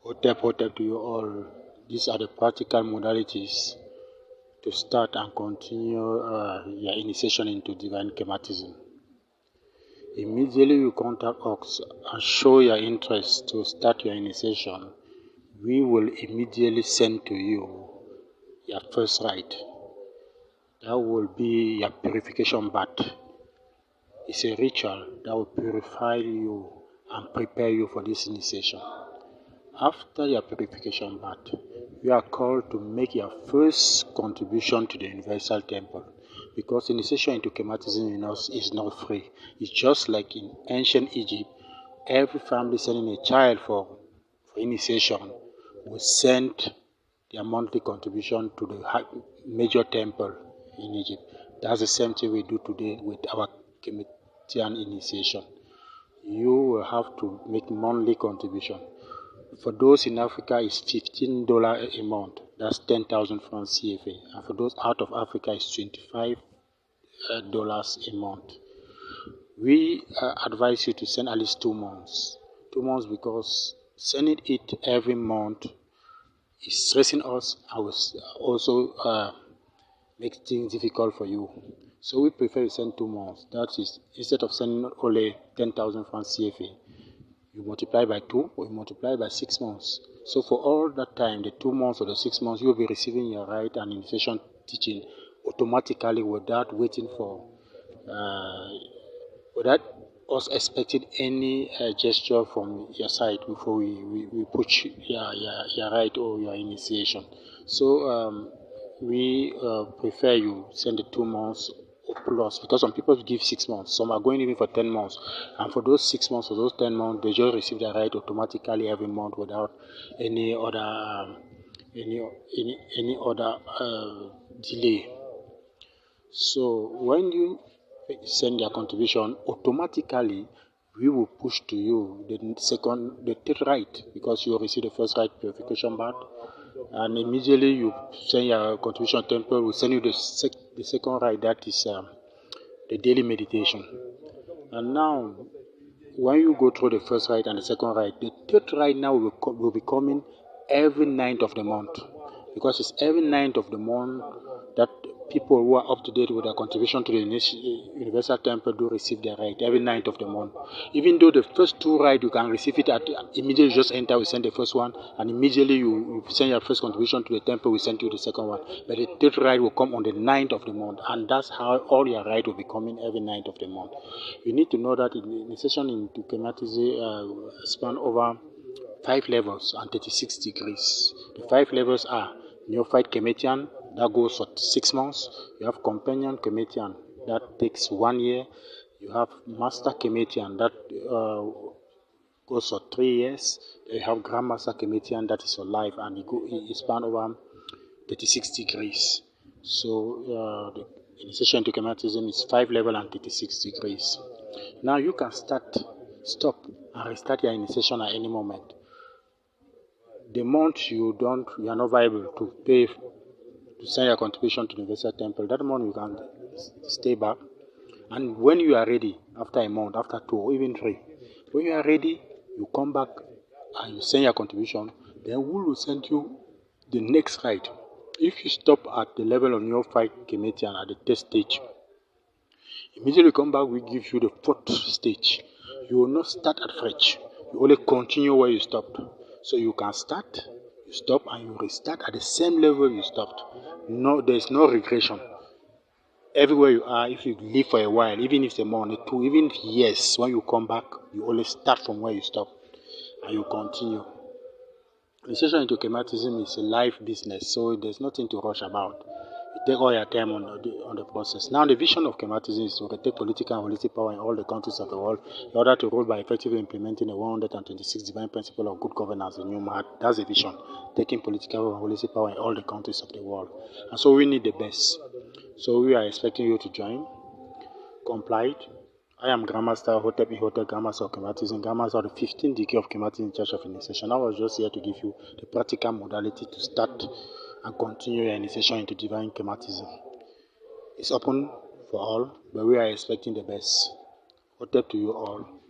Hotep to you all. These are the practical modalities to start and continue your initiation into divine Kematism. Immediately you contact us and show your interest to start your initiation, we will immediately send to you your first rite. That will be your purification bath. It's a ritual that will purify you and prepare you for this initiation. After your purification bath, you are called to make your first contribution to the Universal Temple, because initiation into Kematism is not free. It's just like in ancient Egypt, every family sending a child for initiation will send their monthly contribution to the major temple in Egypt. That's the same thing we do today with our Kemetian initiation. You will have to make monthly contribution. For those in Africa, it's $15 a month. That's 10,000 francs CFA. And for those out of Africa, it's $25 a month. We advise you to send at least 2 months. 2 months because sending it every month is stressing us and will also make things difficult for you. So we prefer to send 2 months. That is, instead of sending only 10,000 francs CFA, you multiply by 2 or you multiply by 6 months. So for all that time, the 2 months or the 6 months, you'll be receiving your rite and initiation teaching automatically without waiting for, without us expecting any gesture from your side before we push your rite or your initiation. So we prefer you send the 2 months plus, because some people give 6 months, some are going even for 10 months, and for those 6 months or those 10 months, they just receive their right automatically every month without any other delay. So when you send your contribution, automatically we will push to you the third right, because you receive the first right purification bath, and immediately you send your contribution temple will send you the second right, that is the daily meditation. And now when you go through the first right and the second right, the third right now will be coming every 9th of the month, because it's every 9th of the month that people who are up to date with their contribution to the Universal Temple do receive their right every 9th of the month. Even though the first 2 rights you can receive it at immediately, just enter, we send the first one, and immediately you send your first contribution to the temple, we send you the second one. But the third right will come on the 9th of the month, and that's how all your right will be coming every 9th of the month. You need to know that the initiation into Kematism span over 5 levels and 36 degrees. The 5 levels are Neophyte Kemetian, that goes for 6 months. You have Companion Kemetian, that takes 1 year. You have Master Kemetian, that goes for 3 years. You have Grandmaster Kemetian, that is for life, and it spans over 36 degrees. So the initiation to Kematism is 5 level and 36 degrees. Now you can stop and restart your initiation at any moment. The month you are not viable to pay to send your contribution to the Universal Temple, that month you can stay back. And when you are ready, after a month, after 2 or even 3, when you are ready, you come back and you send your contribution. Then we will send you the next rite. If you stop at the level of Neophyte Kemetian at the 3rd stage, immediately come back, we give you the 4th stage. You will not start at fresh. You only continue where you stopped. So you can start, you stop, and you restart at the same level you stopped. No, there is no regression. Everywhere you are, if you live for a while, even if it's a month, 2, even years, when you come back, you always start from where you stopped, and you continue. Initiation into Kematism is a life business, so there's nothing to rush about. You take all your time on the process. Now, the vision of Kematism is to retake political and holistic power in all the countries of the world in order to rule by effectively implementing the 126 divine principles of good governance in human heart. That's the vision, taking political and holistic power in all the countries of the world. And so we need the best. So we are expecting you to join, comply. I am Grandmaster Hotep Grandmaster of Kematism, Grandmaster of the 15th degree of Kematism Church of Initiation. I was just here to give you the practical modality to start and continue your initiation into divine Kematism. It's open for all, but we are expecting the best. Hotep to you all.